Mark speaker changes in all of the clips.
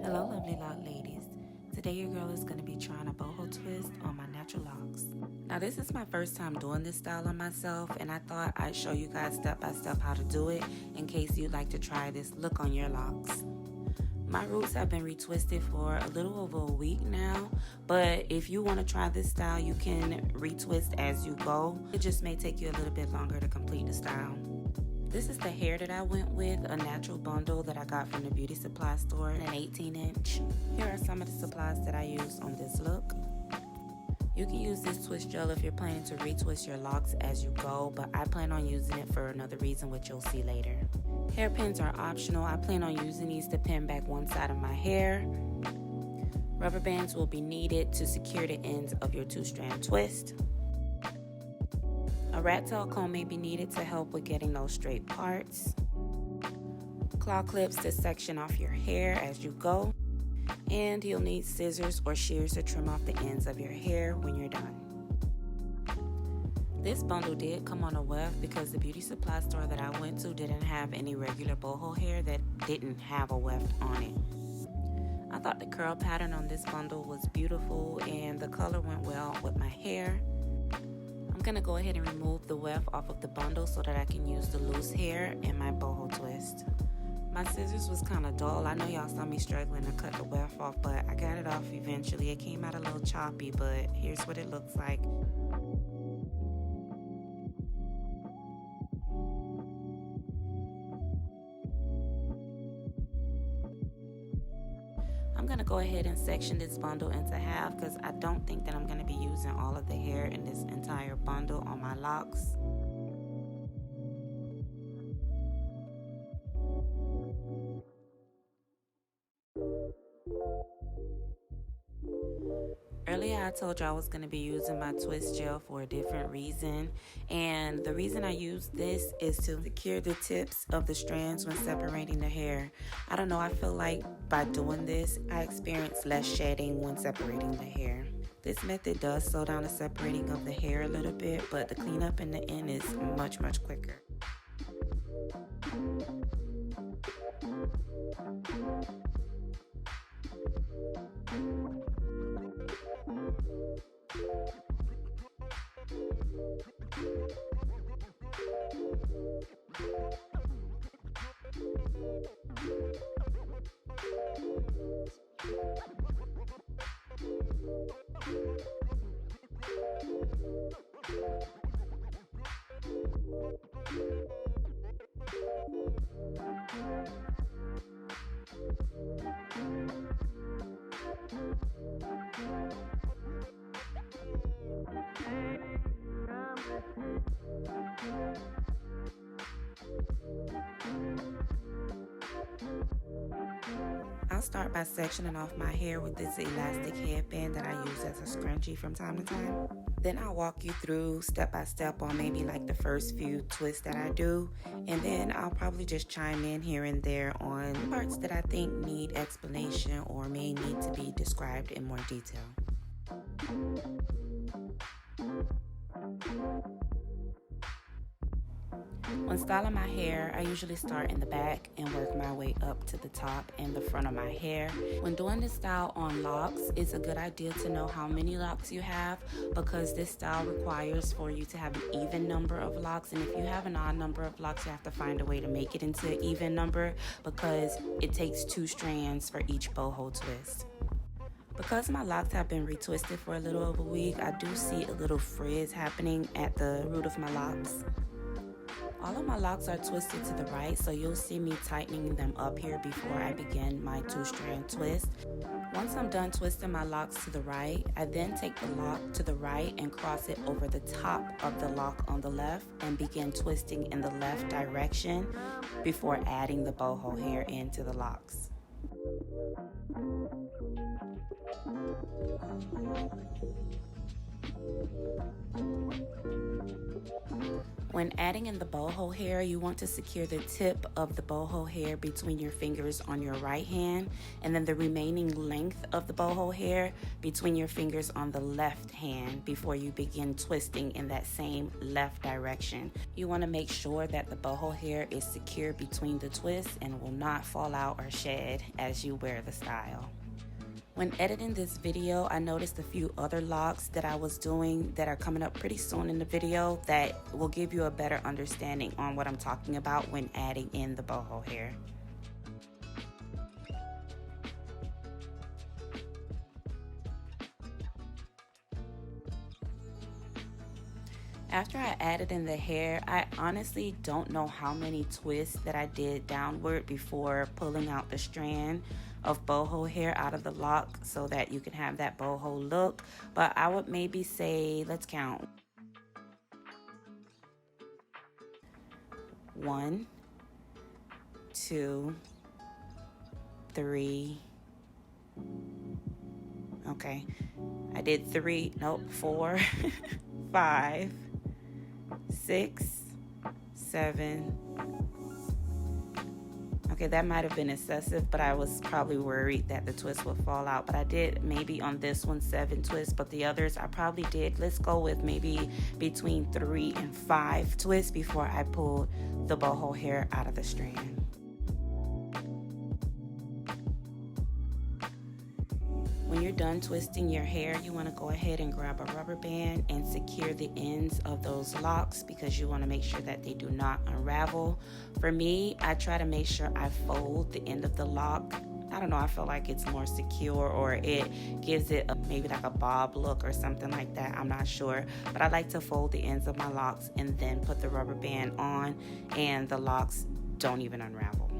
Speaker 1: Hello lovely lock ladies. Today your girl is going to be trying a boho twist on my natural locks. Now this is my first time doing this style on myself, and I thought I'd show you guys step by step how to do it in case you'd like to try this look on your locks. My roots have been retwisted for a little over a week now, but if you want to try this style you can retwist as you go. It just may take you a little bit longer to complete the style. This is the hair that I went with, a natural bundle that I got from the beauty supply store, an 18-inch. Here are some of the supplies that I used on this look. You can use this twist gel if you're planning to retwist your locks as you go, but I plan on using it for another reason, which you'll see later. Hairpins are optional. I plan on using these to pin back one side of my hair. Rubber bands will be needed to secure the ends of your 2-strand twist. A rat tail comb may be needed to help with getting those straight parts. Claw clips to section off your hair as you go. And you'll need scissors or shears to trim off the ends of your hair when you're done. This bundle did come on a weft because the beauty supply store that I went to didn't have any regular boho hair that didn't have a weft on it. I thought the curl pattern on this bundle was beautiful and the color went well with my hair. I'm going to go ahead and remove the weft off of the bundle so that I can use the loose hair in my boho twist. My scissors was kind of dull. I know y'all saw me struggling to cut the weft off, but I got it off eventually. It came out a little choppy, but here's what it looks like. I'm going to go ahead and section this bundle into half because I don't think that I'm going to be using all of the hair in this entire bundle on my locks. Earlier I told you I was going to be using my twist gel for a different reason, and the reason I use this is to secure the tips of the strands when separating the hair. I don't know, I feel like by doing this I experience less shedding when separating the hair. This method does slow down the separating of the hair a little bit, but the cleanup in the end is much quicker. I'll start by sectioning off my hair with this elastic headband that I use as a scrunchie from time to time. Then I'll walk you through step by step on maybe like the first few twists that I do, and then I'll probably just chime in here and there on parts that I think need explanation or may need to be described in more detail. When styling my hair, I usually start in the back and work my way up to the top and the front of my hair. When doing this style on locks, it's a good idea to know how many locks you have because this style requires for you to have an even number of locks, and if you have an odd number of locks, you have to find a way to make it into an even number because it takes 2 strands for each boho twist. Because my locks have been retwisted for a little over a week, I do see a little frizz happening at the root of my locks. All of my locks are twisted to the right, so you'll see me tightening them up here before I begin my 2-strand twist. Once I'm done twisting my locks to the right, I then take the lock to the right and cross it over the top of the lock on the left and begin twisting in the left direction before adding the boho hair into the locks. When adding in the boho hair, you want to secure the tip of the boho hair between your fingers on your right hand, and then the remaining length of the boho hair between your fingers on the left hand before you begin twisting in that same left direction. You want to make sure that the boho hair is secure between the twists and will not fall out or shed as you wear the style. When editing this video, I noticed a few other locks that I was doing that are coming up pretty soon in the video that will give you a better understanding on what I'm talking about when adding in the boho hair. After I added in the hair, I honestly don't know how many twists that I did downward before pulling out the strand of boho hair out of the lock so that you can have that boho look, but I would maybe say, let's count. 1, 2, 3. Okay, I did 3, nope, 4, 5, 6, 7. Okay, that might have been excessive, but I was probably worried that the twist would fall out. But I did maybe on this one 7 twists, but the others I probably did, let's go with maybe between 3 and 5 twists before I pulled the boho hair out of the strand. When you're done twisting your hair, you want to go ahead and grab a rubber band and secure the ends of those locks because you want to make sure that they do not unravel. For me, I try to make sure I fold the end of the lock. I don't know, I feel like it's more secure, or it gives it maybe like a bob look or something like that. I'm not sure, but I like to fold the ends of my locks and then put the rubber band on, and the locks don't even unravel.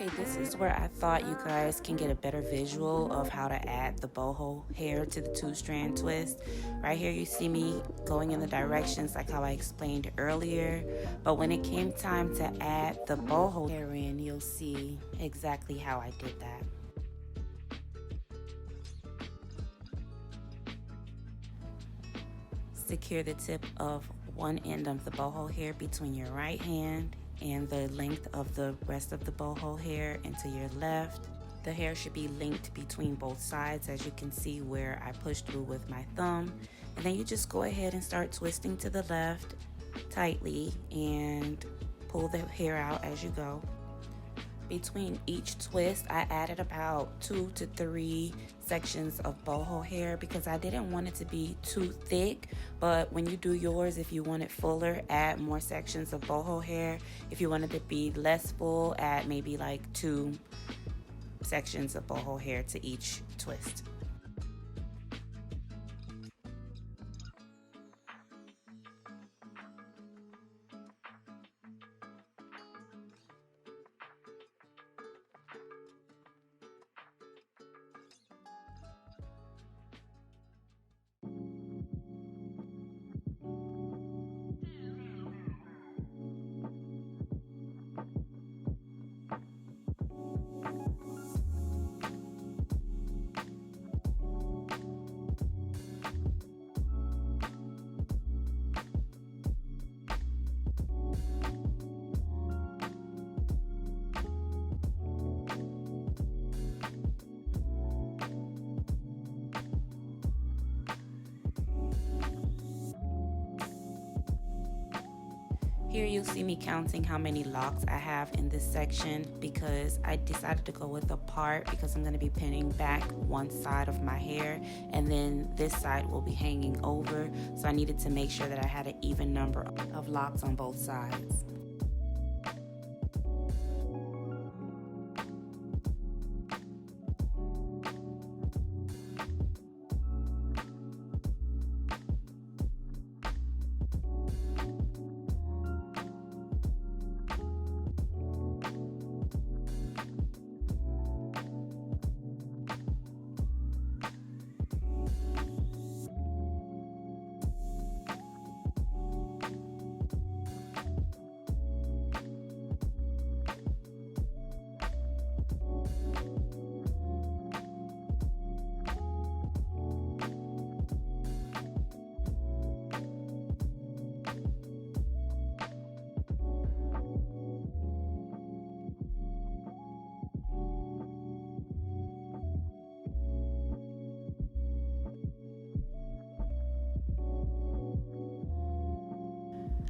Speaker 1: Okay, this is where I thought you guys can get a better visual of how to add the boho hair to the 2-strand twist. Right here you see me going in the directions like how I explained earlier, but when it came time to add the boho hair in, you'll see exactly how I did that. Secure the tip of one end of the boho hair between your right hand and the length of the rest of the boho hair into your left. The hair should be linked between both sides, as you can see where I pushed through with my thumb. And then you just go ahead and start twisting to the left tightly and pull the hair out as you go. Between each twist, I added about 2 to 3 sections of boho hair because I didn't want it to be too thick. But when you do yours, if you want it fuller, add more sections of boho hair. If you want it to be less full, add maybe like 2 sections of boho hair to each twist. Here you'll see me counting how many locks I have in this section because I decided to go with a part because I'm going to be pinning back one side of my hair and then this side will be hanging over. So I needed to make sure that I had an even number of locks on both sides.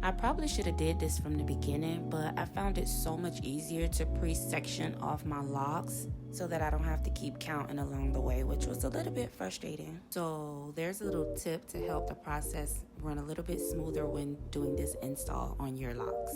Speaker 1: I probably should have did this from the beginning, but I found it so much easier to pre-section off my locks so that I don't have to keep counting along the way, which was a little bit frustrating. So there's a little tip to help the process run a little bit smoother when doing this install on your locks.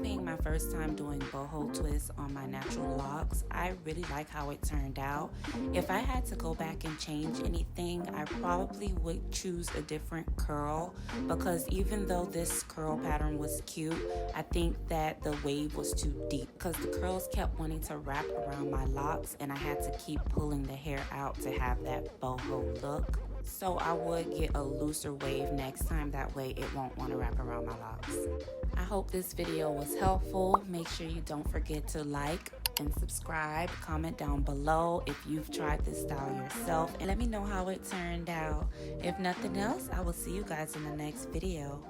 Speaker 1: being my first time doing boho twists on my natural locks, I really like how it turned out. If I had to go back and change anything, I probably would choose a different curl, because even though this curl pattern was cute, I think that the wave was too deep because the curls kept wanting to wrap around my locks and I had to keep pulling the hair out to have that boho look. So I would get a looser wave next time, that way it won't want to wrap around my locks. I hope this video was helpful. Make sure you don't forget to like and subscribe. Comment down below if you've tried this style yourself and let me know how it turned out. If nothing else, I will see you guys in the next video.